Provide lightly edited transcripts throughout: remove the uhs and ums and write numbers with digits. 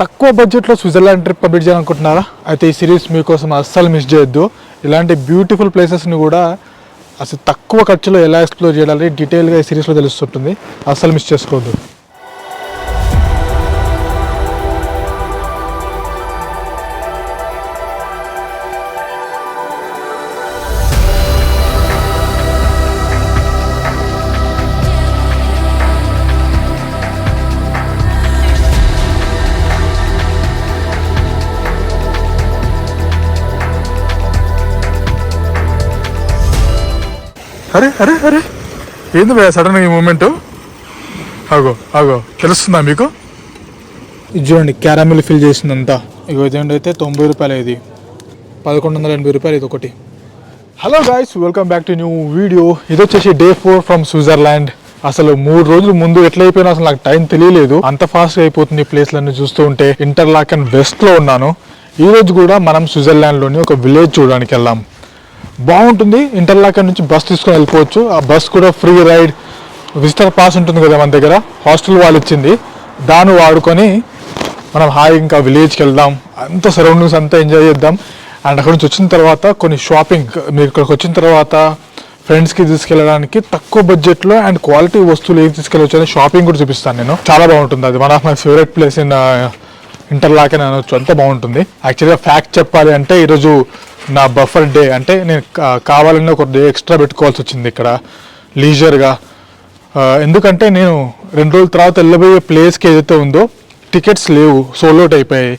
తక్కువ బడ్జెట్లో Switzerland trip complete చేయాలనుకుంటున్నారా? అయితే ఈ సిరీస్ మీకోసం అస్సలు మిస్ చేయొద్దు. ఇలాంటి బ్యూటిఫుల్ ప్లేసెస్ని కూడా అసలు తక్కువ ఖర్చులో ఎలా ఎక్స్ప్లోర్ చేయాలి డీటెయిల్గా ఈ సిరీస్లో తెలుస్తుంటుంది. అస్సలు మిస్ చేసుకోవద్దు. అరే అరే అరే ఏంది భయ సడన్గా ఈ మూమెంట్? ఆగో తెలుస్తుందా మీకు? ఇది చూడండి, క్యారామిల్ ఫిల్ చేసిందంతా. ఇగో ఇదేంటి అయితే 90 రూపాయలు, ఇది 1180 రూపాయలు ఇది ఒకటి. Hello guys, welcome back to new video. ఇది వచ్చేసి డే 4 ఫ్రమ్ స్విట్జర్లాండ్. అసలు 3 రోజులు ముందు ఎట్లా అయిపోయినా అసలు నాకు టైం తెలియలేదు. అంత ఫాస్ట్గా అయిపోతుంది ఈ ప్లేస్లన్నీ చూస్తూ ఉంటే. ఇంటర్లాకెన్ వెస్ట్లో ఉన్నాను. ఈ రోజు కూడా మనం స్విట్జర్లాండ్లోని ఒక విలేజ్ చూడడానికి వెళ్ళాం. బాగుంటుంది. ఇంటర్లాకెన్ నుంచి బస్ తీసుకొని వెళ్ళిపోవచ్చు. ఆ బస్ కూడా ఫ్రీ రైడ్, విజిటర్ పాస్ ఉంటుంది కదా మన దగ్గర, హాస్టల్ వాళ్ళు ఇచ్చింది. దాన్ని వాడుకొని మనం హాయి ఇంకా విలేజ్కి వెళ్దాం. అంత సరౌండింగ్స్ అంతా ఎంజాయ్ చేద్దాం. అండ్ అక్కడ నుంచి వచ్చిన తర్వాత కొన్ని షాపింగ్, మీరు ఇక్కడికి వచ్చిన తర్వాత ఫ్రెండ్స్కి తీసుకెళ్ళడానికి తక్కువ బడ్జెట్లో అండ్ క్వాలిటీ వస్తువులు ఏది తీసుకెళ్ళవచ్చు అని షాపింగ్ కూడా చూపిస్తాను నేను. చాలా బాగుంటుంది. అది one of my favourite place in Interlaken అనొచ్చు. అంత బాగుంటుంది. యాక్చువల్గా ఫ్యాక్ట్ చెప్పాలి అంటే ఈరోజు నా బఫర్ డే. అంటే నేను కావాలని ఒక డే ఎక్స్ట్రా పెట్టుకోవాల్సి వచ్చింది ఇక్కడ లీజర్గా. ఎందుకంటే నేను 2 రోజుల తర్వాత వెళ్ళబోయే ప్లేస్కి ఏదైతే ఉందో టికెట్స్ లేవు, సోల్డ్ అవుట్ అయిపోయాయి.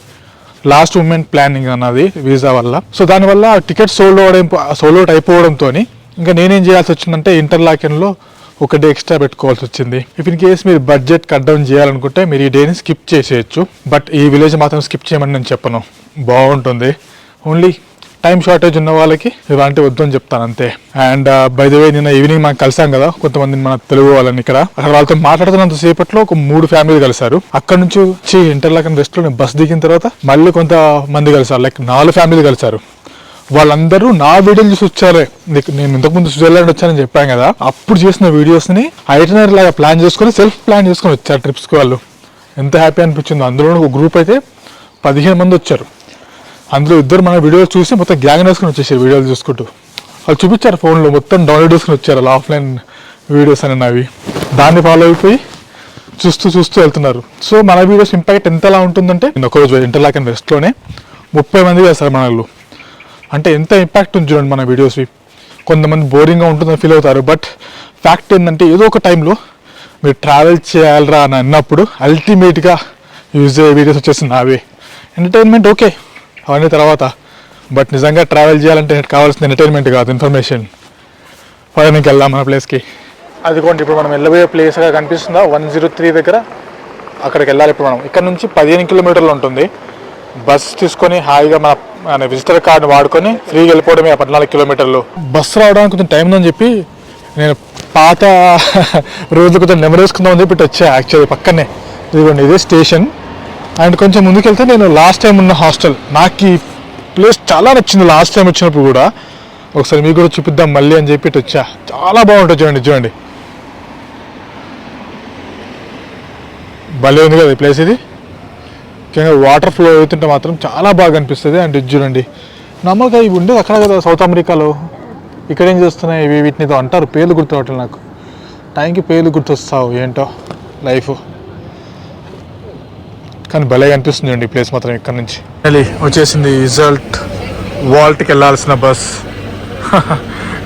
లాస్ట్ మూమెంట్ ప్లానింగ్ అన్నది వీసా వల్ల. సో దానివల్ల టికెట్స్ సోల్డ్ అవుట్ అయిపోవడంతో ఇంకా నేనేం చేయాల్సి వచ్చిందంటే ఇంటర్లాకెన్లో ఒక డే ఎక్స్ట్రా పెట్టుకోవాల్సి వచ్చింది. ఇఫ్ ఇన్ కేస్ మీరు బడ్జెట్ కట్ డౌన్ చేయాలనుకుంటే మీరు ఈ డేని స్కిప్ చేసేయచ్చు. బట్ ఈ విలేజ్ మాత్రం స్కిప్ చేయమని నేను చెప్పను, బాగుంటుంది. ఓన్లీ టైం షార్టేజ్ ఉన్న వాళ్ళకి ఇలాంటి వద్దు అని చెప్తాను అంతే. అండ్ బై ద వే నిన్న ఈవినింగ్ మనం కలిసాం కదా కొంతమంది మన తెలుగు వాళ్ళని ఇక్కడ. అక్కడ వాళ్ళతో మాట్లాడుతున్నంత సేపట్లో ఒక 3 ఫ్యామిలీలు కలిసారు. అక్కడ నుంచి వచ్చి ఇంటర్లాకెన్ వెస్ట్లో నేను బస్ దిగిన తర్వాత మళ్ళీ కొంతమంది కలిసారు, లైక్ 4 ఫ్యామిలీలు కలిసారు. వాళ్ళందరూ నా వీడియోలు చూసి వచ్చారే. నేను ఇంతకుముందు స్విట్జర్లాండ్ వచ్చానని చెప్పాను కదా, అప్పుడు చేసిన వీడియోస్ని ఐటనరీ లాగా ప్లాన్ చేసుకొని సెల్ఫ్ ప్లాన్ చేసుకొని వచ్చారు ట్రిప్స్కి వాళ్ళు. ఎంత హ్యాపీ అనిపించిందో. అందులో ఒక గ్రూప్ అయితే 15 మంది వచ్చారు. అందులో 2 మన వీడియోలు చూసి మొత్తం గ్యాంగ్ వేసుకొని వచ్చేసారు వీడియోలు చూసుకుంటూ. వాళ్ళు చూపించారు ఫోన్లో మొత్తం డౌన్లోడ్ చేసుకుని వచ్చారు అలా ఆఫ్లైన్ వీడియోస్ అని అవి. దాన్ని ఫాలో అయిపోయి చూస్తూ వెళ్తున్నారు. సో మన వీడియోస్ ఇంపాక్ట్ ఎంతలా ఉంటుందంటే ఒకరోజు ఇంటర్లాకెన్ వెస్ట్లోనే 30 మంది వేస్తారు మన వాళ్ళు. అంటే ఎంత ఇంపాక్ట్ ఉంది చూడండి మన వీడియోస్వి. కొంతమంది బోరింగ్గా ఉంటుందని ఫీల్ అవుతారు. బట్ ఫ్యాక్ట్ ఏంటంటే ఏదో ఒక టైంలో మీరు ట్రావెల్ చేయాలరా అని అన్నప్పుడు అల్టిమేట్గా యూజ్ అయ్యే వీడియోస్ వచ్చేసి నావే. ఎంటర్టైన్మెంట్ ఓకే అవన్నీ తర్వాత, బట్ నిజంగా ట్రావెల్ చేయాలంటే కావాల్సిన ఎంటర్టైన్మెంట్ కాదు, ఇన్ఫర్మేషన్. పైనకి వెళ్దాం మన ప్లేస్కి. అదిగోండి ఇప్పుడు మనం వెళ్ళబోయే ప్లేస్గా కనిపిస్తుందా 103 దగ్గర. అక్కడికి వెళ్ళాలి ఇప్పుడు మనం. ఇక్కడ నుంచి 15 కిలోమీటర్లు ఉంటుంది. బస్ తీసుకొని హాయిగా మన విజిటర్ కార్డు వాడుకొని ఫ్రీగా వెళ్ళిపోవడమే 14 కిలోమీటర్లు. బస్సు రావడానికి కొంచెం టైం ఉందని చెప్పి నేను పాత రోజు కొంచెం నెంబర్ వేసుకుందామని చెప్పి వచ్చా. యాక్చువల్లీ పక్కనే ఇదిగోండి ఇదే స్టేషన్. అండ్ కొంచెం ముందుకు వెళ్తే నేను లాస్ట్ టైం ఉన్న హాస్టల్. నాకు ఈ ప్లేస్ చాలా నచ్చింది లాస్ట్ టైం వచ్చినప్పుడు కూడా. ఒకసారి మీకు కూడా చూపిద్దాం మళ్ళీ అని చెప్పి వచ్చా. చాలా బాగుంటుంది చూడండి. భలే ఉంది కదా ఈ ప్లేస్. ఇది ముఖ్యంగా వాటర్ ఫ్లో అవుతుంటే మాత్రం చాలా బాగా అనిపిస్తుంది. అండ్ ఇది చూడండి, నార్మల్గా ఇవి ఉండేది అక్కడ కదా సౌత్ అమెరికాలో. ఇక్కడ ఏం చేస్తున్నాయి ఇవి, వీటిని అంటారు, పేర్లు గుర్తురావట్లేదు నాకు. టైంకి పేర్లు గుర్తొస్తావు ఏంటో లైఫ్. కానీ భలేగా అనిపిస్తుంది అండి ఈ ప్లేస్ మాత్రం. ఇక్కడ నుంచి వచ్చేసింది వాల్ట్కి వెళ్ళాల్సిన బస్.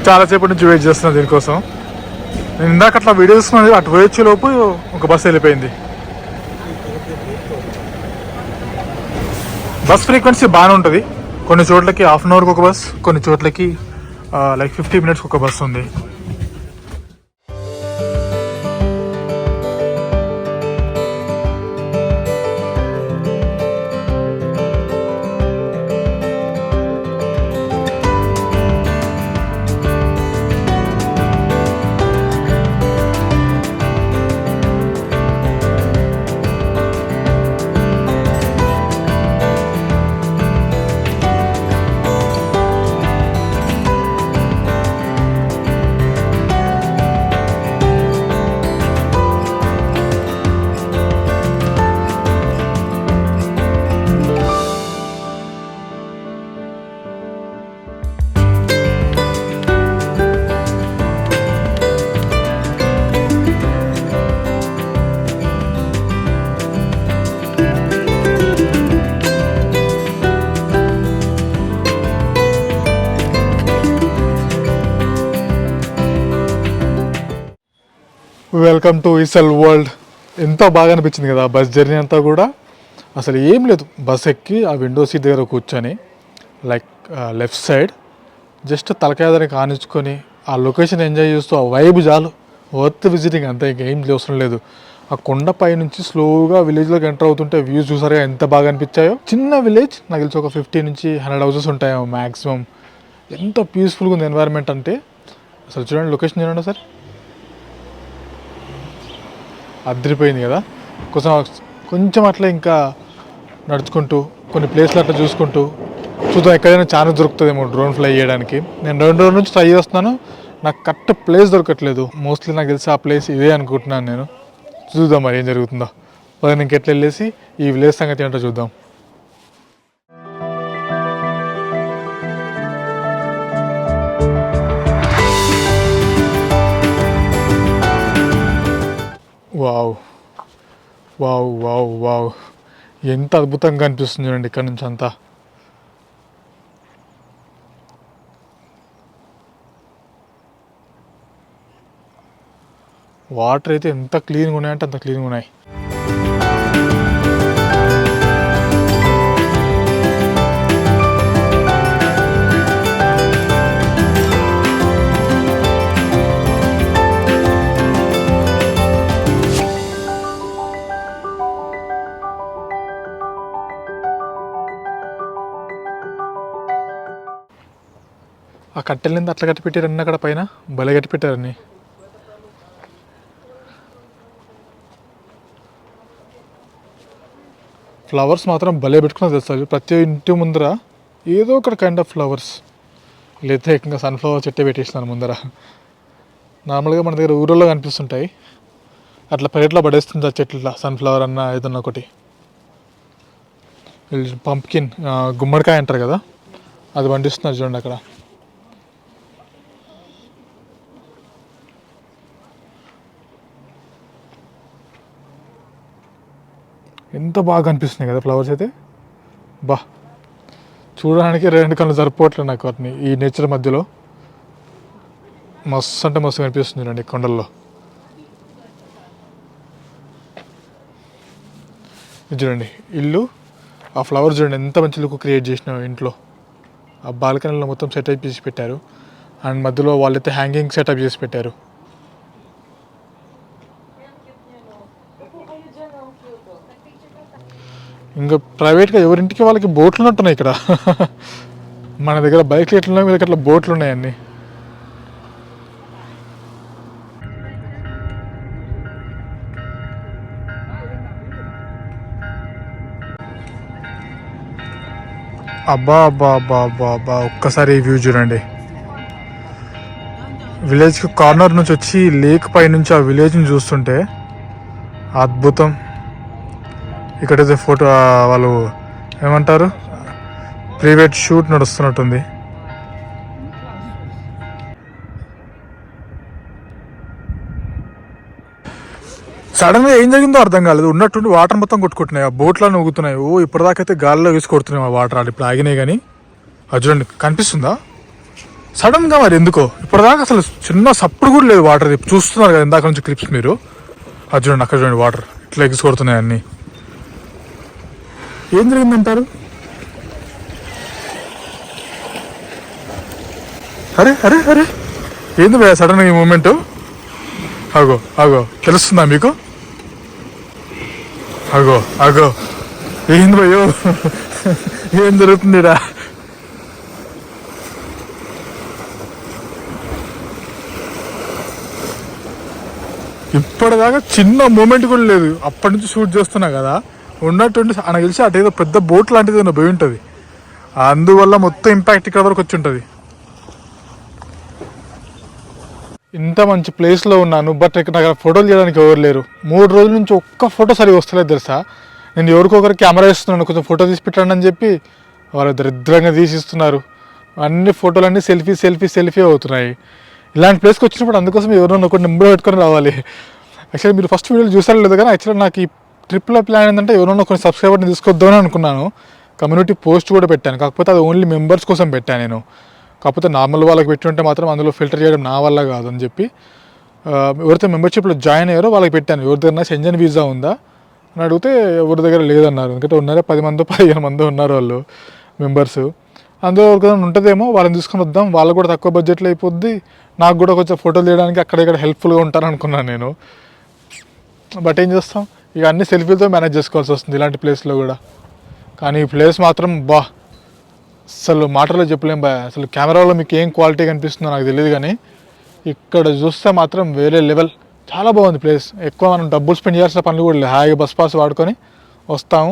చాలాసేపటి నుంచి వెయిట్ చేస్తున్నాను దీనికోసం. నేను ఇందాక అట్లా వీడియో చూస్తున్నాను, అటు వచ్చే లోపు ఒక బస్సు వెళ్ళిపోయింది. బస్ ఫ్రీక్వెన్సీ బాగానే ఉంటుంది. కొన్ని చోట్లకి హాఫ్ అన్ అవర్కి ఒక బస్, కొన్ని చోట్లకి లైక్ 50 మినిట్స్కి ఒక బస్ ఉంది. Welcome to Essel World. ఎంతో బాగా అనిపించింది కదా బస్ జర్నీ అంతా కూడా. అసలు ఏం లేదు, బస్ ఎక్కి ఆ విండో సీట్ దగ్గర కూర్చొని లైక్ లెఫ్ట్ సైడ్ జస్ట్ తలకాయ దగ్గర కానించుకొని ఆ లొకేషన్ ఎంజాయ్ చేస్తూ ఆ వైబ్ చాలు, వర్త్ విజిటింగ్ అంతే, ఇంకేం అవసరం లేదు. ఆ కొండపై నుంచి స్లోగా విలేజ్లోకి ఎంటర్ అవుతుంటే వ్యూస్ చూసారుగా ఎంత బాగా అనిపించాయో. చిన్న విలేజ్, నాకు తెలిసి ఒక 50 నుంచి 100 హౌసెస్ ఉంటాయో మ్యాక్సిమం. ఎంత పీస్ఫుల్గా ఉంది ఎన్వైర్న్మెంట్ అంటే. అసలు చూడండి, లొకేషన్ చూడండి సార్, అదిరిపోయింది కదా. కొంచెం అట్లా ఇంకా నడుచుకుంటూ కొన్ని ప్లేస్లు అట్లా చూసుకుంటూ చూద్దాం, ఎక్కడైనా ఛాన్స్ దొరుకుతుందేమో డ్రోన్ ఫ్లై చేయడానికి. నేను 2 రోజుల నుంచి ట్రై చేస్తున్నాను, నాకు కరెక్ట్ ప్లేస్ దొరకట్లేదు. మోస్ట్లీ నాకు తెలిసి ఆ ప్లేస్ ఇదే అనుకుంటున్నాను నేను. చూద్దాం మరి ఏం జరుగుతుందో. పది ఇంకెట్లా వెళ్ళేసి ఈ విలేజ్ సంగతి ఏంటో చూద్దాం. వావ్ వావ్ వావ్ వావ్, ఎంత అద్భుతంగా అనిపిస్తుంది చూడండి ఇక్కడ నుంచి అంతా. వాటర్ అయితే ఎంత క్లీన్గా ఉన్నాయంటే అంత క్లీన్గా ఉన్నాయి. ఆ కట్టెల అట్లా కట్టి పెట్టారని అక్కడ పైన భలే కట్టి పెట్టారని. ఫ్లవర్స్ మాత్రం భలే పెట్టుకున్నా తెలుస్తుంది. ప్రతి ఇంటి ముందర ఏదో ఒకటి కైండ్ ఆఫ్ ఫ్లవర్స్, లేదా ఏకంగా సన్ఫ్లవర్ చెట్టే పెట్టేసినారు ముందర. నార్మల్గా మన దగ్గర ఊళ్ళో కనిపిస్తుంటాయి, అట్లా పెరట్లో పడేస్తుంది ఆ చెట్ల, సన్ఫ్లవర్ అన్న ఏదన్నా ఒకటి. పంప్కిన్, గుమ్మడికాయ అంటారు కదా, అది పండిస్తున్నారు చూడండి అక్కడ. ఎంత బాగా అనిపిస్తున్నాయి కదా ఫ్లవర్స్ అయితే. బా, చూడడానికి 2 కళ్ళు సరిపోవట్లేదు నాకు వాటిని ఈ నేచర్ మధ్యలో. మస్తు అంటే మస్తు కనిపిస్తుంది చూడండి కొండల్లో. చూడండి ఇల్లు, ఆ ఫ్లవర్స్ చూడండి ఎంత మంచి లుక్ క్రియేట్ చేసినావు ఇంట్లో. ఆ బాల్కనీలో మొత్తం సెటప్ చేసి పెట్టారు, అండ్ మధ్యలో వాళ్ళైతే హ్యాంగింగ్ సెటప్ చేసి పెట్టారు. ఇంకా ప్రైవేట్గా ఎవరింటికి వాళ్ళకి బోట్లు ఉంటున్నాయి ఇక్కడ. మన దగ్గర బైక్లు ఎట్లున్నాయి, వీళ్ళకి అట్లా బోట్లు ఉన్నాయండి. అబ్బా అబ్బా అబ్బా అబ్బా అబ్బా, ఒక్కసారి ఈ వ్యూ చూడండి. విలేజ్కి కార్నర్ నుంచి వచ్చి లేక్ పై నుంచి ఆ విలేజ్ని చూస్తుంటే అద్భుతం. ఇక్కడైతే ఫోటో వాళ్ళు ఏమంటారు, ప్రైవేట్ షూట్ నడుస్తున్నట్టుంది. సడన్గా ఏం జరిగిందో అర్థం కాలేదు, ఉన్నట్టుండి వాటర్ మొత్తం కొట్టుకుంటున్నాయి, ఆ బోట్లను ఊగుతున్నాయి. ఓ ఇప్పటిదాకైతే గాలిలో వేసి కొడుతున్నాయి ఆ వాటర్, అది ఇప్పుడు ఆగినాయి. కానీ అది చూడండి కనిపిస్తుందా సడన్గా, మరి ఎందుకో ఇప్పటిదాకా అసలు చిన్న సప్పుడు కూడా లేదు వాటర్. చూస్తున్నారు కదా ఇందాక నుంచి క్లిప్స్ మీరు, అది చూడండి అక్కడ చూడండి వాటర్ ఇట్లా ఎగిసి కొడుతున్నాయి అన్నీ. ఏం జరిగిందంటారు? అరే అరే అరే, ఏంది భయ సడన్గా ఈ మూమెంట్? అగో అగో, తెలుస్తుందా మీకు? అగో అగో, ఏంది భయో, ఏం జరుగుతుందిరా? ఇప్పటిదాకా చిన్న మూమెంట్ కూడా లేదు, అప్పటి నుంచి షూట్ చేస్తున్నా కదా. ఉన్నట్టుండి నాకు తెలిసి అటు ఏదో పెద్ద బోట్ లాంటిది ఏదో పోయి ఉంటుంది, అందువల్ల మొత్తం ఇంపాక్ట్ ఇక్కడ వరకు వచ్చి ఉంటుంది. ఇంత మంచి ప్లేస్లో ఉన్నాను, బట్ ఇక్కడ నాకు ఫోటోలు చేయడానికి ఎవరు లేరు. 3 రోజుల నుంచి ఒక్క ఫోటో సరిగా వస్తలేదు తెలుసా. నేను ఎవరికొకరు కెమెరా ఇస్తున్నాను, కొంచెం ఫోటో తీసి పెట్టండి అని చెప్పి వాళ్ళు దరిద్రంగా తీసిస్తున్నారు. అన్ని ఫోటోలన్నీ సెల్ఫీ సెల్ఫీ సెల్ఫీ అవుతున్నాయి. ఇలాంటి ప్లేస్కి వచ్చినప్పుడు అందుకోసం ఎవరైనా ఒకటి నెంబర్ పెట్టుకొని రావాలి. యాక్చువల్లీ మీరు ఫస్ట్ వీడియోలు చూసారో లేదు, కానీ యాక్చువల్లీ నాకు ఈ ట్రిప్లో ప్లాన్ ఏంటంటే ఎవరైనా కొన్ని సబ్స్క్రైబర్ని తీసుకొద్దామని అనుకున్నాను. కమ్యూనిటీ పోస్ట్ కూడా పెట్టాను, కాకపోతే అది ఓన్లీ మెంబర్స్ కోసం పెట్టాను నేను. కాకపోతే నార్మల్ వాళ్ళకి పెట్టి ఉంటే మాత్రం అందులో ఫిల్టర్ చేయడం నా వల్ల కాదని చెప్పి ఎవరైతే మెంబర్షిప్లో జాయిన్ అయ్యారో వాళ్ళకి పెట్టాను, ఎవరి దగ్గర షెంజన్ వీసా ఉందా అని అడిగితే ఎవరి దగ్గర లేదన్నారు. ఎందుకంటే ఉన్నారే 10 మందో 15 మందో ఉన్నారు వాళ్ళు మెంబర్స్. అందులో ఎవరికైనా ఉంటుందేమో వాళ్ళని తీసుకొని వద్దాం, వాళ్ళు కూడా తక్కువ బడ్జెట్లో అయిపోద్ది, నాకు కూడా కొంచెం ఫోటోలు తీయడానికి అక్కడ ఇక్కడ హెల్ప్ఫుల్గా ఉంటాను అనుకున్నాను నేను. బట్ ఏం చేస్తాం, ఇక అన్ని సెల్ఫీలతో మేనేజ్ చేసుకోవాల్సి వస్తుంది ఇలాంటి ప్లేస్లో కూడా. కానీ ఈ ప్లేస్ మాత్రం అసలు మాటల్లో చెప్పలేం బా. అసలు కెమెరాలో మీకు ఏం క్వాలిటీ కనిపిస్తుందో నాకు తెలియదు, కానీ ఇక్కడ చూస్తే మాత్రం వేరే లెవెల్. చాలా బాగుంది ప్లేస్. ఎక్కువ మనం డబ్బులు స్పెండ్ చేయాల్సిన పనులు కూడా లేదు. హాయిగా బస్ పాస్ వాడుకొని వస్తాము,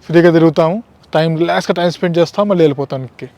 ఫ్రీగా తిరుగుతాము, రిలాక్స్గా టైం స్పెండ్ చేస్తాం, మళ్ళీ వెళ్ళిపోతాం ఇంటికి.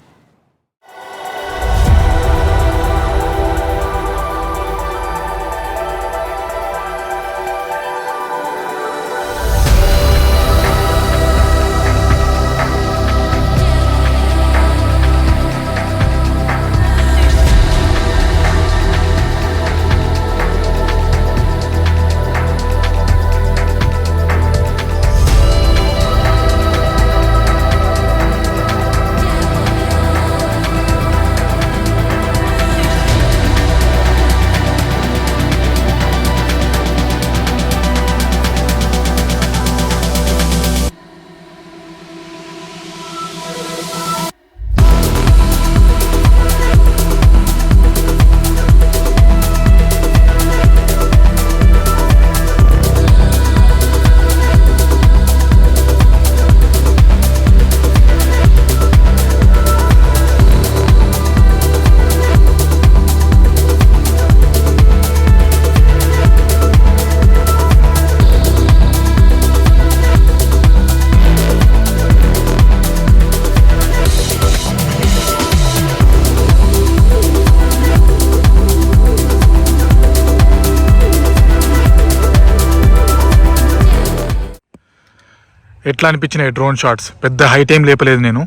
ఎట్లా అనిపించినాయి డ్రోన్ షాట్స్? పెద్ద హై టైం లేపలేదు నేను,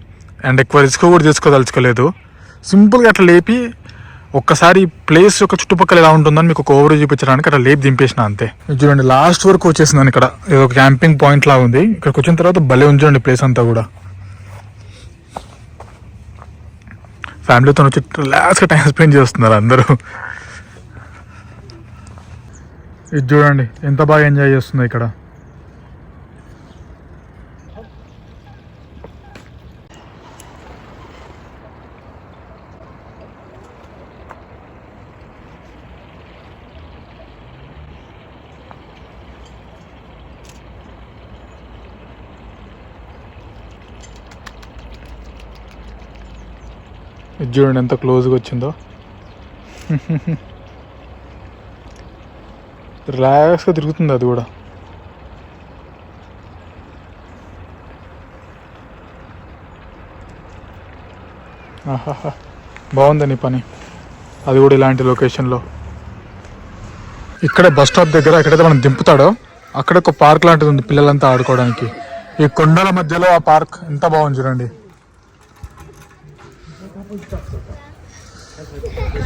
అండ్ ఎక్కువ రిస్క్ కూడా తీసుకోదలుచుకోలేదు. సింపుల్గా అట్లా లేపి ఒక్కసారి ప్లేస్ యొక్క చుట్టుపక్కల ఎలా ఉంటుందని మీకు ఒక ఓవర్ చూపించడానికి అట్లా లేపి దింపేసిన అంతే. చూడండి లాస్ట్ వరకు వచ్చేసిందని. ఇక్కడ ఇది ఒక క్యాంపింగ్ పాయింట్ లా ఉంది. ఇక్కడికి వచ్చిన తర్వాత భలే ఉంచండి ప్లేస్ అంతా కూడా. ఫ్యామిలీతో వచ్చి రిలాక్స్గా టైం స్పెండ్ చేస్తున్నారు అందరూ. ఇది చూడండి ఎంత బాగా ఎంజాయ్ చేస్తుంది ఇక్కడ. ఇది చూడండి ఎంత క్లోజ్గా వచ్చిందో. రిలాక్స్గా తిరుగుతుంది అది కూడా. ఆహాహా బాగుందని పని, అది కూడా ఇలాంటి లొకేషన్లో. ఇక్కడే బస్ స్టాప్ దగ్గర ఎక్కడైతే మనం దింపుతాడో అక్కడ ఒక పార్క్ లాంటిది ఉంది పిల్లలంతా ఆడుకోవడానికి. ఈ కొండల మధ్యలో ఆ పార్క్ ఎంత బాగుంది చూడండి.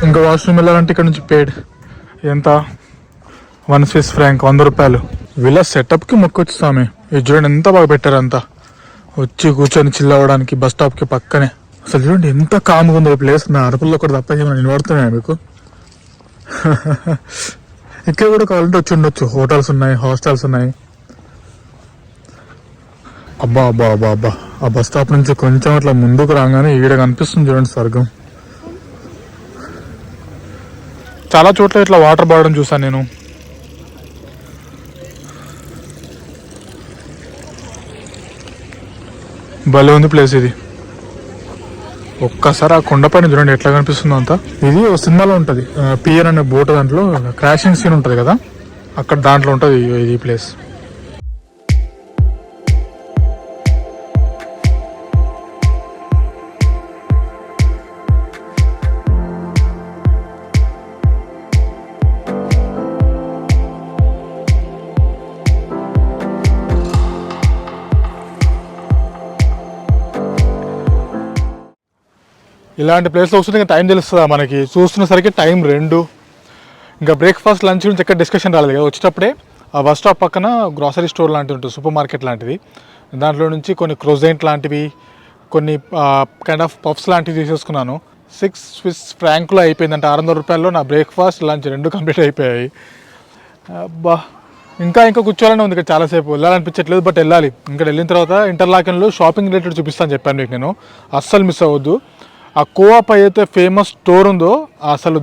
ఇంకా వాష్రూమ్ వెళ్ళాలంటే ఇక్కడ నుంచి పేడ్ ఎంత, 1 స్విస్ ఫ్రాంక్, 100 రూపాయలు. వీళ్ళ సెటప్కి మొక్కొచ్చు స్వామి. ఇది చూడండి ఎంత బాగా పెట్టారు అంతా. వచ్చి కూర్చొని చిల్ అవ్వడానికి బస్ స్టాప్కి పక్కనే. అసలు చూడండి ఎంత కామ్గా ఉందో ప్లేస్. నా అరుపుల్లో కూడా తప్ప ఏమైనా వినబడుతున్నాయా మీకు? ఇక్కడ కూడా కావాలంటే వచ్చి ఉండొచ్చు. హోటల్స్ ఉన్నాయి, హాస్టల్స్ ఉన్నాయి. అబ్బా అబ్బా అబ్బా అబ్బా, ఆ బస్ స్టాప్ నుంచి కొంచెం అట్లా ముందుకు రాగానే ఈడ కనిపిస్తుంది చూడండి స్వర్గం. చాలా చోట్ల ఇట్లా వాటర్ పడడం చూసాను నేను. భలే ఉంది ప్లేస్ ఇది. ఒక్కసారి ఆ కొండపైన చూడండి ఎట్లా కనిపిస్తుందో అంతా. ఇది ఒక సినిమాలో ఉంటుంది, పియర్ అనే బోట్, దాంట్లో క్రాషింగ్ సీన్ ఉంటుంది కదా, అక్కడ దాంట్లో ఉంటుంది ఈ ప్లేస్. ఇలాంటి ప్లేస్లో వస్తుంది ఇంకా టైం తెలుస్తుందా మనకి? చూస్తున్నసరికి టైం 2. ఇంకా బ్రేక్ఫాస్ట్ లంచ్ గురించి ఎక్కడ డిస్కషన్ రాలేదు కదా. వచ్చేటప్పుడే ఆ బస్ స్టాప్ పక్కన గ్రాసరీ స్టోర్ లాంటిది ఉంటుంది, సూపర్ మార్కెట్ లాంటిది. దాంట్లో నుంచి కొన్ని క్రోజెంట్ లాంటివి, కొన్ని కైండ్ ఆఫ్ పఫ్స్ లాంటివి తీసేసుకున్నాను. 6 స్విస్ ఫ్రాంక్లో అయిపోయిందంటే 600 రూపాయల్లో నా బ్రేక్ఫాస్ట్ లంచ్ 2 కంప్లీట్ అయిపోయాయి. అబ్బా ఇంకా కూర్చోవాలని ఉంది ఇక్కడ చాలాసేపు, వెళ్ళాలనిపించట్లేదు బట్ వెళ్ళాలి. ఇంకా వెళ్ళిన తర్వాత ఇంటర్లాకెన్లో షాపింగ్ రిలేటెడ్ చూపిస్తాను చెప్పాను మీకు నేను, అస్సలు మిస్ అవ్వద్దు. ఆ కోఆప్ అయితే ఫేమస్ స్టోర్ ఉందో అసలు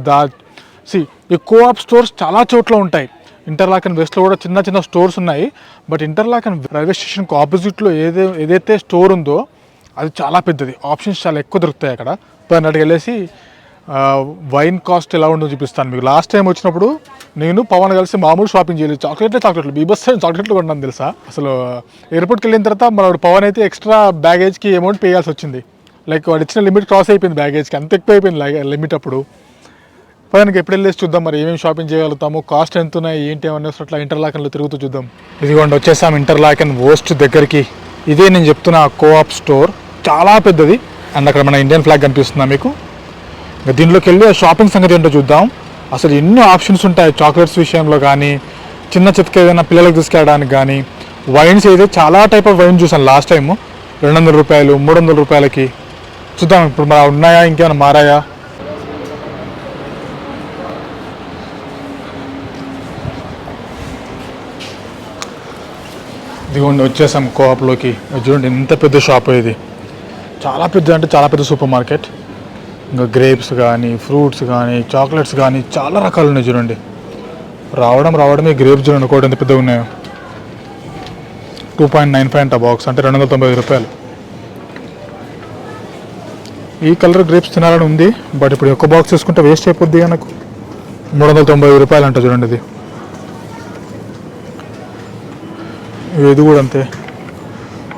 ఈ కోఆప్ స్టోర్స్ చాలా చోట్ల ఉంటాయి. ఇంటర్లాకెన్ వెస్ట్లో కూడా చిన్న స్టోర్స్ ఉన్నాయి, బట్ ఇంటర్లాకెన్ రైల్వే స్టేషన్కి ఆపోజిట్లో ఏదైతే స్టోర్ ఉందో అది చాలా పెద్దది, ఆప్షన్స్ చాలా ఎక్కువ దొరుకుతాయి అక్కడ. అన్నట్టుగా వెళ్ళేసి వైన్ కాస్ట్ ఎలా ఉందో చూపిస్తాను మీకు. లాస్ట్ టైం వచ్చినప్పుడు నేను పవన్ కలిసి మామూలు షాపింగ్ చేయలేదు, చాక్లెట్లు బీబస్ చాక్లెట్లు కొన్నాను తెలుసా. అసలు ఎయిర్పోర్ట్కి వెళ్ళిన తర్వాత మన పవన్ అయితే ఎక్స్ట్రా బ్యాగేజ్కి అమౌంట్ పే చేయాల్సి వచ్చింది. లైక్ వాడు ఇచ్చిన లిమిట్ క్రాస్ అయిపోయింది, బ్యాగేజ్కి అంత ఎక్కువ అయిపోయింది లిమిట్. అప్పుడు పవన్కి ఎప్పుడు వెళ్ళేసి చూద్దాం మరి ఏమేమి షాపింగ్ చేయగలుగుతాము, కాస్ట్ ఎంత ఉన్నాయి ఏంటి ఏమన్నా అట్లా ఇంటర్లాకెన్లో తిరుగుతూ చూద్దాం. ఇదిగోండి వచ్చేసాం ఇంటర్లాకెన్ ఓస్ట్ దగ్గరికి. ఇదే నేను చెప్తున్న కోఆప్ స్టోర్, చాలా పెద్దది. అండ్ అక్కడ మన ఇండియన్ ఫ్లాగ్ కనిపిస్తుందా మీకు. ఇంకా దీంట్లోకి వెళ్ళి షాపింగ్ సంగతి ఏంటో చూద్దాం. అసలు ఎన్నో ఆప్షన్స్ ఉంటాయి చాక్లెట్స్ విషయంలో కానీ, చిన్న చితక ఏదైనా పిల్లలకు తీసుకెళ్ళడానికి కానీ. వైన్స్ అయితే చాలా టైప్ ఆఫ్ వైన్ చూసాను లాస్ట్ టైము, 200 రూపాయలు 300 రూపాయలకి. చూద్దాం ఇప్పుడు మరి ఉన్నాయా ఇంకేమైనా మారాయా. ఇదిగోండి వచ్చేసాం కోఆప్లోకి. చూడండి ఎంత పెద్ద షాప్ ఇది, చాలా పెద్ద అంటే చాలా పెద్ద సూపర్ మార్కెట్. ఇంకా గ్రేప్స్ కానీ, ఫ్రూట్స్ కానీ, చాక్లెట్స్ కానీ చాలా రకాలు ఉన్నాయి చూడండి. రావడమే గ్రేప్స్ చూడండి ఒకటి ఎంత పెద్దగా ఉన్నాయో. 2.95 అంట బాక్స్, అంటే 295 రూపాయలు. ఈ కలర్ గ్రేప్స్ తినాలని ఉంది, బట్ ఇప్పుడు ఒక్క బాక్స్ తీసుకుంటే వేస్ట్ అయిపోద్ది నాకు. 395 రూపాయలు అంట చూడండి ఇది. ఇది కూడా అంతే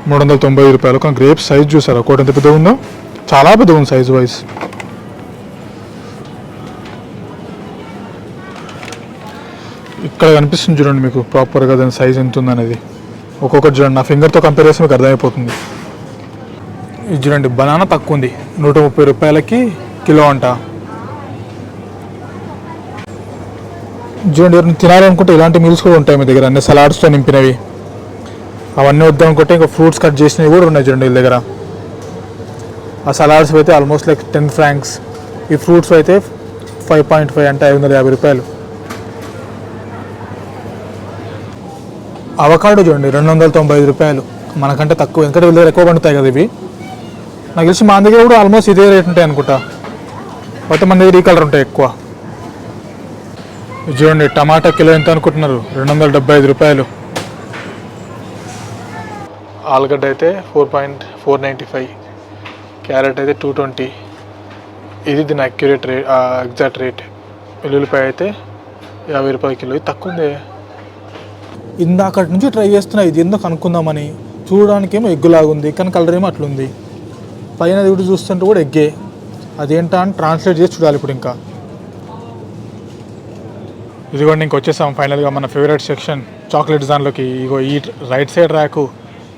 390 రూపాయలు. కానీ గ్రేప్స్ సైజ్ చూసారా ఒకటి ఎంత పెద్దగా ఉందో, చాలా పెద్దగా ఉంది సైజ్ వైజ్. ఇక్కడ కనిపిస్తుంది చూడండి మీకు ప్రాపర్గా దాని సైజ్ ఎంత ఉందనేది. ఒక్కొక్కటి చూడండి, నా ఫింగర్తో కంపేర్ చేస్తే మీకు అర్థమైపోతుంది. ఇది చూడండి బనానా తక్కువ ఉంది, 130 రూపాయలకి కిలో అంట. చూడండి ఎవరైనా తినాలనుకుంటే ఇలాంటి మీల్స్ కూడా ఉంటాయి మీ దగ్గర, అన్ని సలాడ్స్తో నింపినవి. అవన్నీ వద్దాం అనుకుంటే ఇంకా ఫ్రూట్స్ కట్ చేసినవి కూడా ఉన్నాయి చూడండి వీళ్ళ దగ్గర. ఆ సలాడ్స్ అయితే ఆల్మోస్ట్ లైక్ 10 ఫ్రాంక్స్, ఈ ఫ్రూట్స్ అయితే 5.5 అంటే 550 రూపాయలు. అవకాడో చూడండి 295 రూపాయలు, మనకంటే తక్కువ, ఎందుకంటే వీళ్ళ దగ్గర ఎక్కువ పండుతాయి కదా ఇవి. నాకు తెలిసి మన దగ్గర కూడా ఆల్మోస్ట్ ఇదే రేట్ ఉంటాయి అనుకుంటా, అయితే మన దగ్గర ఈ కలర్ ఉంటాయి ఎక్కువ. చూడండి టమాటా కిలో ఎంత అనుకుంటున్నారు, 275 రూపాయలు. ఆలుగడ్డ అయితే 4.495, క్యారెట్ అయితే 220. ఇది దీని అక్యురేట్ రేట్, ఎగ్జాక్ట్ రేట్. వెల్లుల్లిపాయ అయితే 50 రూపాయల కిలో, ఇది తక్కువ ఉంది. ఇందాకటి నుంచి ట్రై చేస్తున్నా ఇది ఎందుకు కనుక్కుందామని. చూడడానికేమో ఎగ్గులాగుంది కానీ కలర్ ఏమో అట్లుంది. పైన ఇది చూస్తుంటే కూడా ఎగ్గే, అదేంటా అని ట్రాన్స్లేట్ చేసి చూడాలి ఇప్పుడు. ఇంకా ఇదిగోండి ఇంక వచ్చేసాం ఫైనల్గా మన ఫేవరెట్ సెక్షన్ చాక్లెట్స్ దానిలోకి. ఇగో ఈ రైట్ సైడ్ ర్యాకు,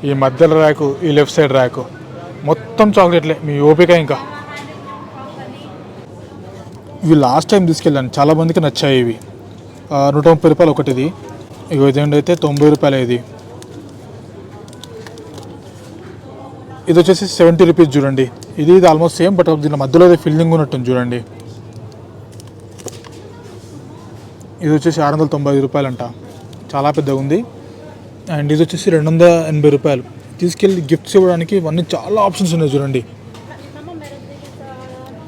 ఈ మధ్యలో ర్యాకు, ఈ లెఫ్ట్ సైడ్ ర్యాకు, మొత్తం చాక్లెట్లే, మీ ఓపిక. ఇంకా ఇవి లాస్ట్ టైం తీసుకెళ్ళాను, చాలా మందికి నచ్చాయి ఇవి. 130 రూపాయలు ఒకటి. ఇది ఇగో ఇదేంటైతే 90 రూపాయలు. ఇది వచ్చేసి 70 రూపీస్ చూడండి. ఇది ఆల్మోస్ట్ సేమ్, బట్ దీని మధ్యలో ఫిల్లింగ్ ఉన్నట్టుంది చూడండి. ఇది వచ్చేసి 695 రూపాయలు అంట, చాలా పెద్దగా ఉంది. అండ్ ఇది వచ్చేసి 280 రూపాయలు. తీసుకెళ్ళి గిఫ్ట్స్ ఇవ్వడానికి ఇవన్నీ చాలా ఆప్షన్స్ ఉన్నాయి చూడండి.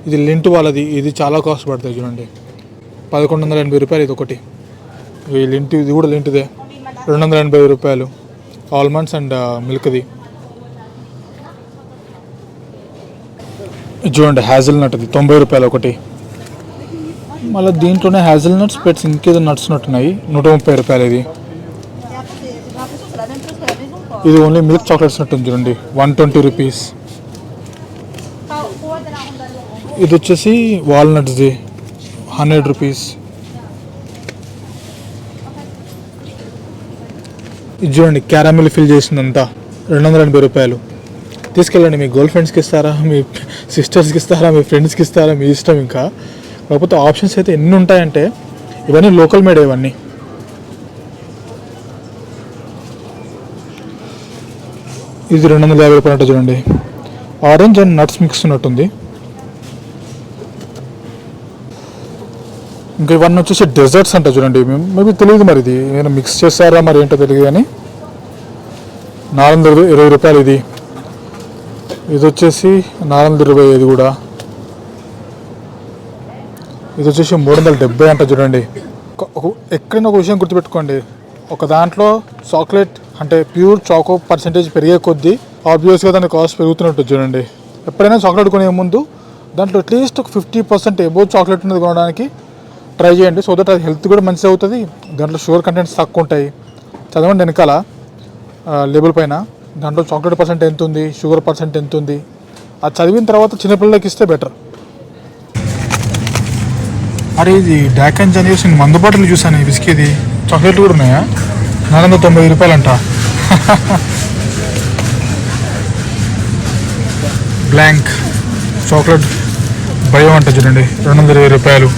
ఇది లింట్ వాళ్ళది, ఇది చాలా కాస్ట్ పడుతుంది చూడండి, 1180 రూపాయలు ఇది ఒకటి. ఈ లింట్, ఇది కూడా లింట్దే, 280 రూపాయలు. ఆల్మండ్స్ అండ్ మిల్క్ది. చూడండి హ్యాజిల్ నట్, ఇది 90 రూపాయలు ఒకటి. మళ్ళీ దీంట్లోనే హ్యాజిల్ నట్స్ పెట్స్ ఇంకేదో నట్స్ నట్టున్నాయి, 130 రూపాయలు. ఇది ఓన్లీ మిల్క్ చాక్లెట్స్ నట్టుంది చూడండి, 120 రూపీస్. ఇది వచ్చేసి వాల్నట్స్ది, 100 రూపీస్. ఇది చూడండి క్యారమిల్ ఫిల్ చేసిందంతా, 280 రూపాయలు. తీసుకెళ్ళండి, మీ గర్ల్ ఫ్రెండ్స్కి ఇస్తారా, మీ సిస్టర్స్కి ఇస్తారా, మీ ఫ్రెండ్స్కి ఇస్తారా, మీ ఇష్టం. ఇంకా కాకపోతే ఆప్షన్స్ అయితే ఎన్ని ఉంటాయంటే, ఇవన్నీ లోకల్ మేడ్. ఇవన్నీ ఇది 250 రూపాయలు చూడండి. ఆరెంజ్ అండ్ నట్స్ మిక్స్ ఉన్నట్టుంది. ఇంకా ఇవన్నీ వచ్చేసి డెజర్ట్స్ అంట చూడండి. మేబీ తెలియదు మరి ఇది నేను మిక్స్ చేస్తారా మరి ఏంటో తెలియదు కానీ 420 రూపాయలు ఇది. ఇది వచ్చేసి 420 ఇది కూడా. ఇది వచ్చేసి 370 అంట చూడండి. ఎక్కడైనా ఒక విషయం గుర్తుపెట్టుకోండి, ఒక దాంట్లో చాక్లెట్ అంటే ప్యూర్ చాకో పర్సెంటేజ్ పెరిగే కొద్దీ ఆబ్వియస్గా దాని కాస్ట్ పెరుగుతున్నట్టు చూడండి. ఎప్పుడైనా చాక్లెట్ కొనే ముందు దాంట్లో అట్లీస్ట్ ఒక 50% ఎబో చాక్లెట్ ఉన్నది కొనడానికి ట్రై చేయండి. సో దట్ అది హెల్త్ కూడా మంచిది అవుతుంది. దాంట్లో షుగర్ కంటెంట్స్ తక్కువ ఉంటాయి. చదవండి వెనకాల లేబుల్ పైన దాంట్లో చాక్లెట్ పర్సెంట్ ఎంత ఉంది, షుగర్ పర్సెంట్ ఎంత ఉంది, అది చదివిన తర్వాత చిన్నపిల్లలకి ఇస్తే బెటర్. అరే ఇది డాక్ అండ్ జనీస్ మందు బాటిల్ చూసాను. బిస్కీది చాక్లెట్లు కూడా ఉన్నాయా? 490 రూపాయలు అంట. బ్లాంక్ చాక్లెట్ భయం అంట చూడండి, 220 రూపాయలు.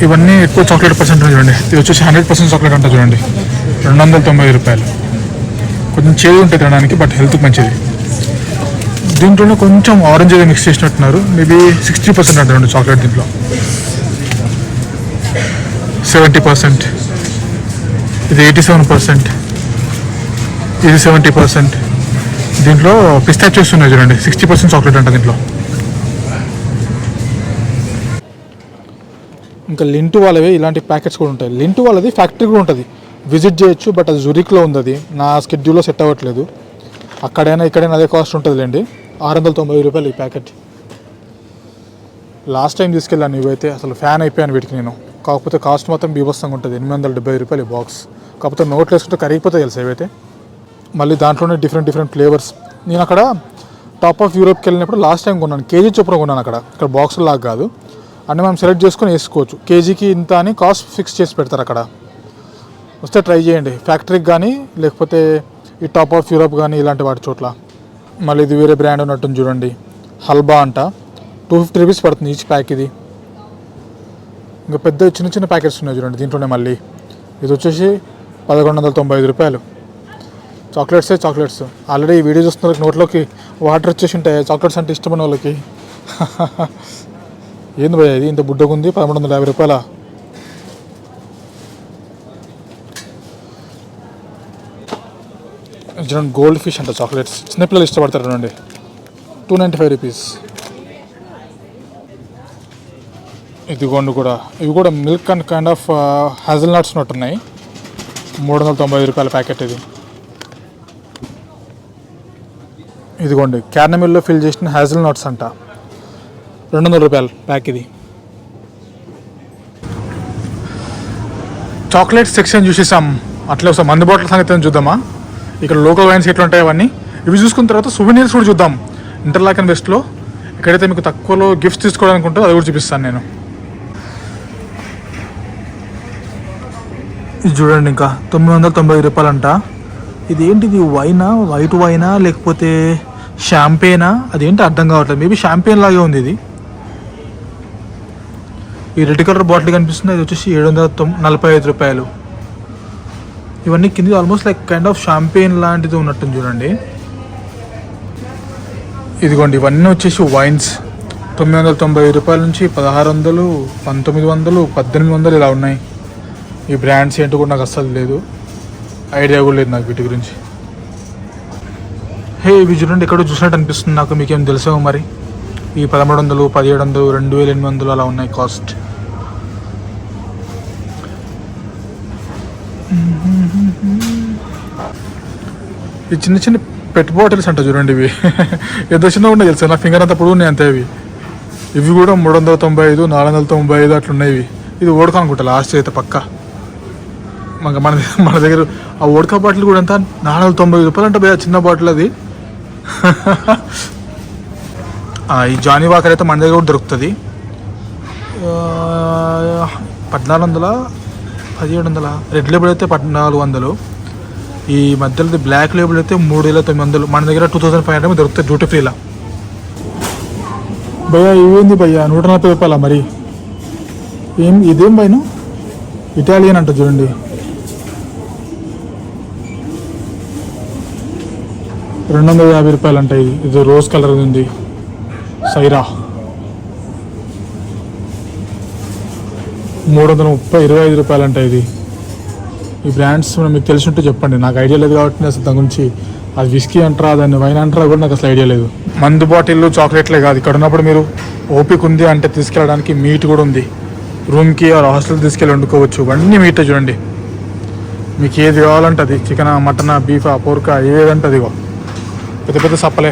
ఇవన్నీ ఎక్కువ చాక్లెట్ పర్సెంట్ చూడండి. ఇది వచ్చేసి 100% చాక్లెట్ అంట చూడండి, 290 రూపాయలు. కొంచెం చేదు ఉంటుంది తినడానికి, బట్ హెల్త్కి మంచిది. దీంట్లోనే కొంచెం ఆరెంజ్ ఏదో మిక్స్ చేసినట్టున్నారు. మేబీ 60% అంటారండి చాక్లెట్. దీంట్లో 70%, ఇది 87%, ఇది 70%. దీంట్లో పిస్తాచియోస్ ఉన్నాయి చూడండి, 60% చాక్లెట్ అంట దీంట్లో. ఇంకా లింటు వాళ్ళవి ఇలాంటి ప్యాకెట్స్ కూడా ఉంటాయి. లింటు వాళ్ళది ఫ్యాక్టరీ కూడా ఉంటుంది, విజిట్ చేయొచ్చు. బట్ అది జురిక్లో ఉంది. అది నా స్కెడ్యూల్లో సెట్ అవ్వట్లేదు. అక్కడైనా ఇక్కడైనా అదే కాస్ట్ ఉంటుందిలేండి. 690 రూపాయలు ఈ ప్యాకెట్. లాస్ట్ టైం తీసుకెళ్ళాను ఇవైతే, అసలు ఫ్యాన్ అయిపోయాను వీటికి నేను. కాకపోతే కాస్ట్ మొత్తం బీభత్సంగా ఉంటుంది, 870 రూపాయలు ఈ బాక్స్. కాకపోతే నోట్లు వేసుకుంటే కరిగిపోతాయి తెలుసు ఇవైతే. మళ్ళీ దాంట్లోనే డిఫరెంట్ ఫ్లేవర్స్. నేను అక్కడ టాప్ ఆఫ్ యూరోప్కి వెళ్ళినప్పుడు లాస్ట్ టైం కొన్నాను, కేజీ చొప్పున కొన్నాను. ఇక్కడ బాక్స్ లాగా కాదు, అన్నీ మనం సెలెక్ట్ చేసుకొని వేసుకోవచ్చు. కేజీకి ఇంత అని కాస్ట్ ఫిక్స్ చేసి పెడతారు అక్కడ. వస్తే ట్రై చేయండి, ఫ్యాక్టరీకి కానీ లేకపోతే ఈ టాప్ ఆఫ్ యూరోప్ కానీ ఇలాంటి వాటి చోట్ల. మళ్ళీ ఇది వేరే బ్రాండ్ ఉన్నట్టుంది చూడండి, హల్బా అంట. 250 రూపీస్ పడుతుంది ఈచ్ ప్యాక్ ఇది. ఇంకా పెద్ద చిన్న ప్యాకెట్స్ ఉన్నాయి చూడండి దీంట్లోనే. మళ్ళీ ఇది వచ్చేసి 1195 రూపాయలు. చాక్లెట్స్ ఆల్రెడీ ఈ వీడియో చూస్తున్న వాళ్ళకి నోట్లోకి వాటర్ వచ్చేసి ఉంటాయి చాక్లెట్స్ అంటే ఇష్టమైన వాళ్ళకి. ఏంది భయ ఇది ఇంత బుడ్డగా ఉంది, 1150 రూపాయల. చూడండి గోల్డ్ ఫిష్ అంట చాక్లెట్స్, చిన్నపిల్లలు ఇష్టపడతారు చూడండి, 295 రూపీస్. ఇదిగోండి కూడా, ఇవి కూడా milk and kind of hazel nuts ఉన్నట్టున్నాయి. 390 రూపాయల ప్యాకెట్ ఇది. ఇదిగోండి క్యారమెల్లో ఫిల్ చేసిన హ్యాజల్ నట్స్ అంట, 200 రూపాయలు ప్యాక్ ఇది. చాక్లెట్ సెక్షన్ చూసేసాం. అట్లే ఒకసారి మందు బాటిల్ సంగతి చూద్దామా. ఇక్కడ లోకల్ వైన్స్ ఎట్లా ఉంటాయి అవన్నీ. ఇవి చూసుకున్న తర్వాత సువెనీర్స్ కూడా చూద్దాం. ఇంటర్లాక్ అండ్ వెస్ట్లో ఎక్కడైతే మీకు తక్కువలో గిఫ్ట్స్ తీసుకోవడానికి ఉంటుందో అది కూడా చూపిస్తాను నేను. ఇది చూడండి ఇంకా 990 రూపాయలు అంట. ఇదేంటిది వైనా, వైట్ వైనా లేకపోతే షాంపేనా, అదేంటి అర్థం కావట్లేదు. మేబీ షాంపేన్ లాగే ఉంది ఇది. ఈ రెడ్ కలర్ బాటిల్ కనిపిస్తుంది, ఇది వచ్చేసి 745 రూపాయలు. ఇవన్నీ కింద almost like kind of champagne లాంటిది ఉన్నట్టుంది చూడండి. ఇదిగోండి ఇవన్నీ వచ్చేసి వైన్స్, 990 రూపాయల నుంచి 1600, 1900, 1800 ఇలా ఉన్నాయి. ఈ బ్రాండ్స్ ఏంటో కూడా నాకు అస్సలు లేదు, ఐడియా కూడా లేదు నాకు వీటి గురించి. హే ఇవి చూడండి ఎక్కడో చూసినట్టు అనిపిస్తుంది నాకు, మీకేం తెలుసో మరి. ఈ 1300, 1700, 2800 అలా ఉన్నాయి కాస్ట్. ఈ చిన్న పెట్ బాటిల్స్ అంట చూడండి ఇవి. ఏదో చిన్నగా ఉన్నాయి తెలుసా, నా ఫింగర్ అంతా పొడుగు ఉన్నాయి అంతే. ఇవి కూడా 395, 495 అట్లున్నాయి ఇవి. ఇది ఓడక అనుకుంటా లాస్ట్ అయితే పక్క. మన దగ్గర ఆ ఓడక బాటిల్ కూడా అంతా 490 రూపాయలు అంటే భయ చిన్న బాటిల్ అది. ఈ జానీ వాకర్ అయితే మన దగ్గర కూడా దొరుకుతుంది. 1400, 1700. రెడ్ లేబుల్ అయితే 1400. ఈ మధ్యలో బ్లాక్ లేబుల్ అయితే 3900. మన దగ్గర 2500 దొరుకుతాయి డ్యూటీ ఫ్రీలా. భయ్యా ఇవేంది భయ్యా 140 రూపాయల మరి. ఇదేం భయను, ఇటాలియన్ అంట చూడండి. 250 అంట. ఇది రోజ్ కలర్ ఉంది. సైరా 330 25 అంట. ఇది ఈ బ్రాండ్స్ మీకు తెలిసి ఉంటే చెప్పండి. నాకు ఐడియా లేదు కాబట్టి అసలు దాని గురించి అది విస్కీ అంటారా దాన్ని వైన్ అంటారా కూడా నాకు అసలు ఐడియా లేదు. మందు బాటిల్లు చాక్లెట్లే కాదు, ఇక్కడ ఉన్నప్పుడు మీరు ఓపిక ఉంది అంటే తీసుకెళ్ళడానికి మీట్ కూడా ఉంది. రూమ్కి హాస్టల్కి తీసుకెళ్ళి వండుకోవచ్చు. ఇవన్నీ మీట్ చూడండి, మీకు ఏది కావాలంటే అది, చికెన్ మటన్ బీఫ్ పోర్క ఏదంటే అదిగో పెద్ద పెద్ద సప్పలే.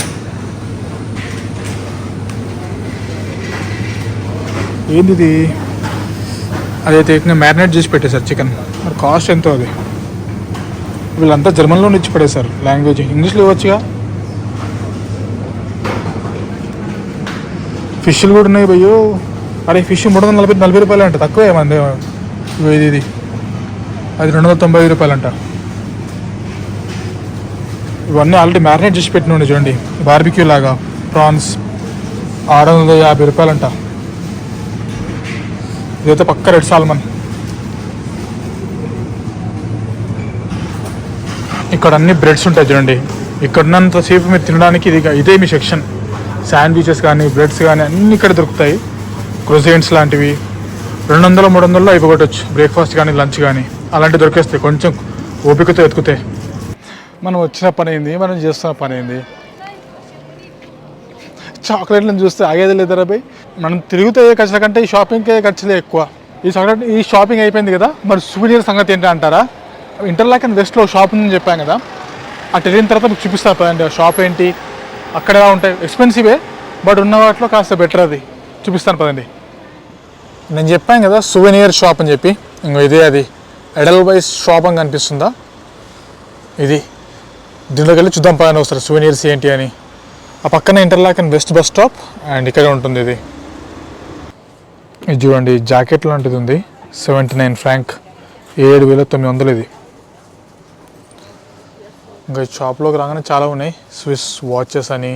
ఏంది ఇది? అదైతే మ్యారినేట్ చేసి పెట్టేశారు చికెన్. మరి కాస్ట్ ఎంతో అది. వీళ్ళంతా జర్మన్లో ఇచ్చి పడేశారు. లాంగ్వేజ్ ఇంగ్లీష్లో ఇవ్వచ్చుగా. ఫిష్లు కూడా ఉన్నాయి భయ్యో. అరే ఫిష్ 340 రూపాయలు అంట, తక్కువే మంది. ఇది అది 295 అంట. ఇవన్నీ ఆల్రెడీ మ్యారినేట్ చేసి పెట్టిన చూడండి, బార్బిక్యూ లాగా. ప్రాన్స్ 650 అంట. ఇదైతే పక్క రెడ్ సాల్మన్. ఇక్కడ అన్ని బ్రెడ్స్ ఉంటాయి చూడండి. ఇక్కడ ఉన్నంతసేపు మీరు తినడానికి ఇదే మీ సెక్షన్. శాండ్విచెస్ కానీ బ్రెడ్స్ కానీ అన్నీ ఇక్కడ దొరుకుతాయి. క్రొజెంట్స్ లాంటివి 200-300 అయిపోగొట్టచ్చు. బ్రేక్ఫాస్ట్ కానీ లంచ్ కానీ అలాంటివి దొరికేస్తాయి కొంచెం ఓపికతో ఎత్తుకుతే. మనం వచ్చిన పని అయింది, మనం చేస్తున్న పని అయింది. చాక్లెట్లను చూస్తే ఆగేది లేదరా భయ్. మనం తిరుగుతే ఖర్చుల కంటే ఈ షాపింగ్కే ఖర్చులే ఎక్కువ. ఈ షాపింగ్ అయిపోయింది కదా, మరి సూవినీర్ సంగతి ఏంటి అంటారా? ఇంటర్లాక్ అండ్ వెస్ట్లో షాప్ ఉందని చెప్పాను కదా, అటు వెళ్ళిన తర్వాత మీకు చూపిస్తాను పదండి. షాప్ ఏంటి, అక్కడ ఎలా ఉంటాయి. ఎక్స్పెన్సివే బట్ ఉన్న వాటిలో కాస్త బెటర్, అది చూపిస్తాను పదండి. నేను చెప్పాను కదా సూవినీర్ షాప్ అని చెప్పి, ఇంకో ఇదే అది ఎడల్ వైస్ షాప్ అని కనిపిస్తుందా, ఇది. దీనిలోకి వెళ్ళి చూద్దాం పదండి ఒకసారి సూవినీర్స్ ఏంటి అని. ఆ పక్కన interlock and west bus stop and ఇక్కడే ఉంటుంది ఇది. ఇది చూడండి, జాకెట్ లాంటిది ఉంది. 79 ఫ్రాంక్, 7,900 ఇది. ఇంకా ఈ షాప్లోకి రాగానే చాలా ఉన్నాయి. స్విస్ వాచెస్ అని,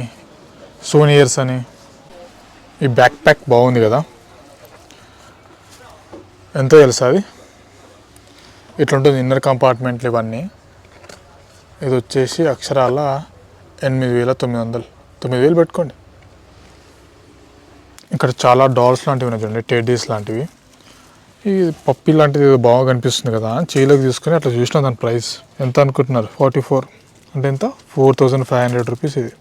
సోనియర్స్ అని. ఈ బ్యాక్ ప్యాక్ బాగుంది కదా, ఎంతో తెలుసా అది. ఇట్లుంటుంది ఇన్నర్ కంపార్ట్మెంట్లు ఇవన్నీ. ఇది వచ్చేసి అక్షరాల 8,900, 9,000 పెట్టుకోండి. ఇక్కడ చాలా డాల్స్ లాంటివి ఉన్నాయి చూడండి, టెడ్డీస్ లాంటివి. ఈ పప్పి లాంటిది బాగా కనిపిస్తుంది కదా, చీలకు తీసుకుని అట్లా చూసిన దాని ప్రైస్ ఎంత అనుకుంటున్నారు? 44 అంటే ఎంత? 4,500 రూపీస్ ఇది.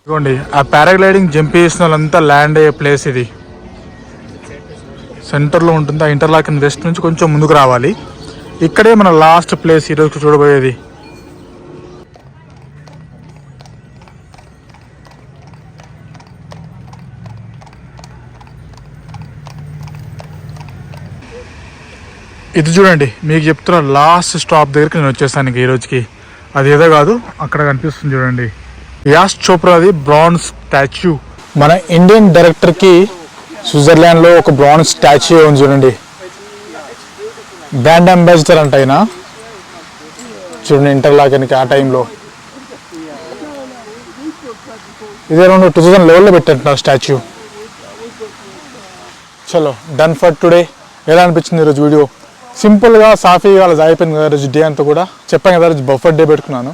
ఇదిగోండి, ఆ పారాగ్లైడింగ్ జంప్ చేసిన వాళ్ళంతా ల్యాండ్ అయ్యే ప్లేస్ ఇది. సెంటర్లో ఉంటుంది. ఆ ఇంటర్లాక్ అండ్ వెస్ట్ నుంచి కొంచెం ముందుకు రావాలి. ఇక్కడే మన లాస్ట్ ప్లేస్ ఈరోజు చూడబోయేది. ఇది చూడండి, మీకు చెప్తున్న లాస్ట్ స్టాప్ దగ్గరికి నేను వచ్చేసాను ఈ రోజుకి. అది ఏదో కాదు, అక్కడ కనిపిస్తుంది చూడండి, యాష్ చోప్రాది బ్రాంజ్ స్టాచ్యూ. మన ఇండియన్ డైరెక్టర్కి స్విట్జర్లాండ్లో ఒక బ్రాంజ్ స్టాచ్యూ ఉంది చూడండి. బ్రాండ్ అంబాసిడర్ అంట ఆయన. చూడండి ఇంటర్లాకెన్కి ఆ టైంలో. ఇది అరౌండ్ 2011లో పెట్టారు స్టాచ్యూ. చలో డన్ ఫర్ టుడే. ఎలా అనిపించింది ఈరోజు వీడియో? సింపుల్గా సాఫీగా అలా అయిపోయింది కదా రోజు డే అంతా కూడా. చెప్పాను కదా రోజు బఫర్ డే పెట్టుకున్నాను.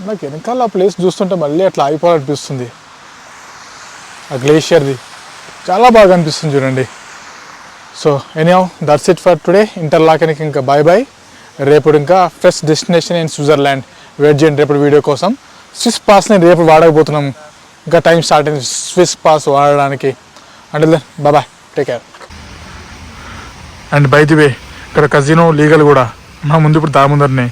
నాకు వెనకాల ఆ ప్లేస్ చూస్తుంటే మళ్ళీ అట్లా అయిపోవాలనిపిస్తుంది. ఆ గ్లేషియర్ది చాలా బాగా అనిపిస్తుంది చూడండి. So anyhow that's it for today. ఇంటర్లాకెన్కి ఇంకా బాయ్ బాయ్. రేపు ఇంకా first destination in Switzerland. Wait చేయండి రేపు వీడియో కోసం. స్విస్ పాస్ని రేపు వాడకపోతున్నాం, ఇంకా టైం స్టార్ట్ అయింది స్విస్ పాస్ వాడడానికి. అంటే bye bye, take care. And by the way, ఇక్కడ కజినో లీగల్ కూడా మా ముందు ఇప్పుడు దాముందరనే.